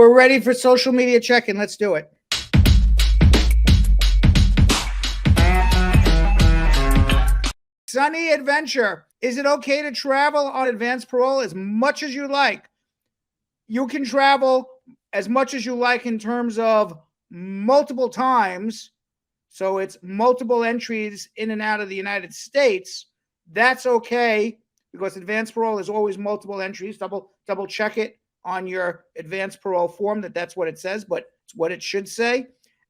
we're ready for social media check-in. Let's do it. Sunny Adventure. Is it okay to travel on advanced parole as much as you like? You can travel as much as you like in terms of multiple times. So it's multiple entries in and out of the United States. That's okay because advanced parole is always multiple entries. Double check it on your advanced parole form that's what it says, but it's what it should say.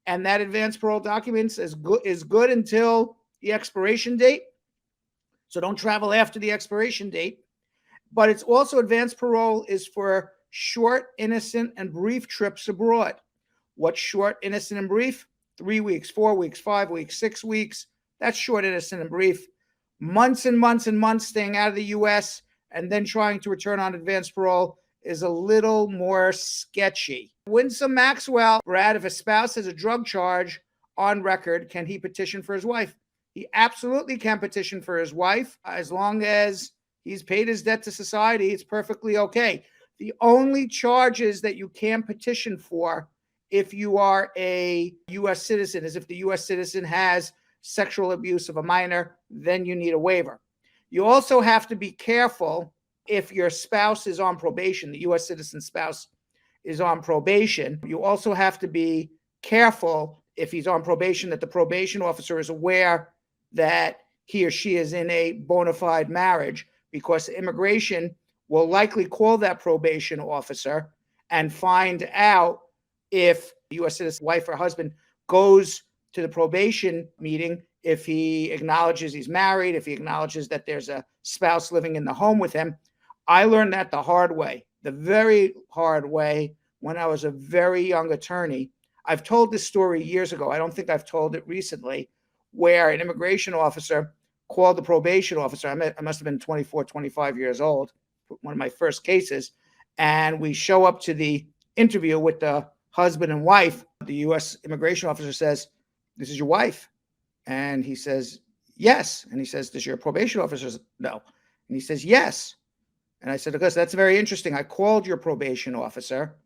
And that advanced parole document is good until the expiration date. So don't travel after the expiration date. But it's also advanced parole is for short, innocent, and brief trips abroad. What's short, innocent, and brief? 3 weeks, 4 weeks, 5 weeks, 6 weeks. That's short, innocent, and brief. Months and months and months staying out of the U.S. and then trying to return on advanced parole is a little more sketchy. Winsome Maxwell, Brad, if a spouse has a drug charge on record, can he petition for his wife? He absolutely can petition for his wife. As long as he's paid his debt to society, it's perfectly okay. The only charges that you can petition for if you are a U.S. citizen is if the U.S. citizen has sexual abuse of a minor, then you need a waiver. You also have to be careful if your spouse is on probation, the U.S. citizen spouse is on probation. You also have to be careful if he's on probation that the probation officer is aware that he or she is in a bona fide marriage, because immigration will likely call that probation officer and find out if the U.S. citizen wife or husband goes to the probation meeting, if he acknowledges he's married, if he acknowledges that there's a spouse living in the home with him. I learned that the hard way, the very hard way, when I was a very young attorney. I've told this story years ago. I don't think I've told it recently, where an immigration officer called the probation officer. I must have been 24, 25 years old, one of my first cases. And we show up to the interview with the husband and wife. The U.S. immigration officer says, "This is your wife?" And he says, "Yes." And he says, "Does your probation officer say no?" And he says, "Yes." And I said, "Because that's very interesting. I called your probation officer,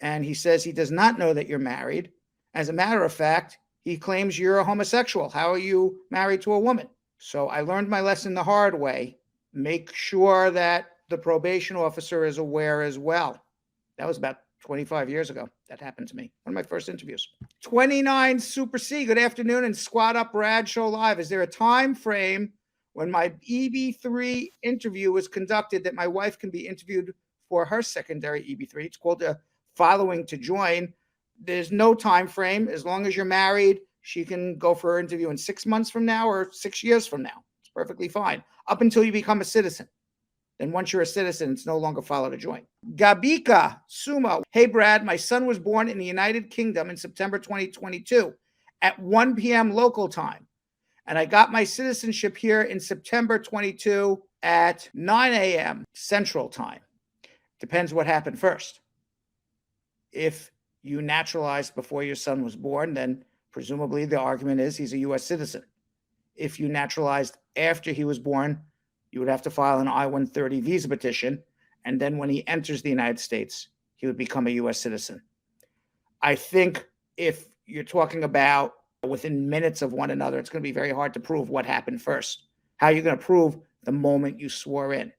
and he says he does not know that you're married. As a matter of fact, he claims you're a homosexual. How are you married to a woman?" So I learned my lesson the hard way. Make sure that the probation officer is aware as well. That was about 25 years ago. That happened to me. One of my first interviews. 29 Super C. Good afternoon and Squad Up Brad Show Live. Is there a time frame when my EB3 interview is conducted that my wife can be interviewed for her secondary EB3? It's called a following to join. There's no time frame. As long as you're married, she can go for her interview in 6 months from now or 6 years from now. It's perfectly fine. Up until you become a citizen. Then once you're a citizen, it's no longer follow to join. Gabika Sumo. Hey, Brad, my son was born in the United Kingdom in September 2022 at 1 p.m. local time. And I got my citizenship here in September 22 at 9 a.m. Central Time. Depends what happened first. If you naturalized before your son was born, then presumably the argument is he's a U.S. citizen. If you naturalized after he was born, you would have to file an I-130 visa petition, and then when he enters the United States, he would become a U.S. citizen. I think if you're talking about within minutes of one another, it's going to be very hard to prove what happened first. How are you going to prove the moment you swore in?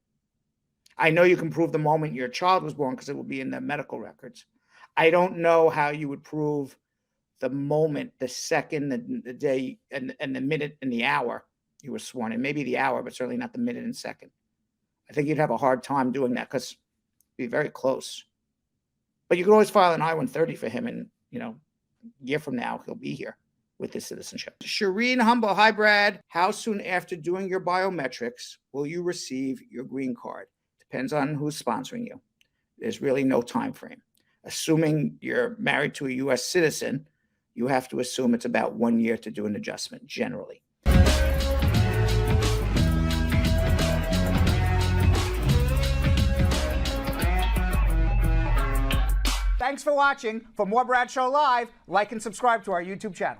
I know you can prove the moment your child was born because it will be in the medical records. I don't know how you would prove the moment, the second, the day, and the minute and the hour you were sworn in. Maybe the hour, but certainly not the minute and second. I think you'd have a hard time doing that because it'd be very close. But you could always file an I-130 for him, and a year from now, he'll be here with his citizenship. Shireen Humble, hi, Brad. How soon after doing your biometrics will you receive your green card? Depends on who's sponsoring you. There's really no time frame. Assuming you're married to a U.S. citizen, you have to assume it's about 1 year to do an adjustment, generally. Thanks for watching. For more Brad Show Live, like and subscribe to our YouTube channel.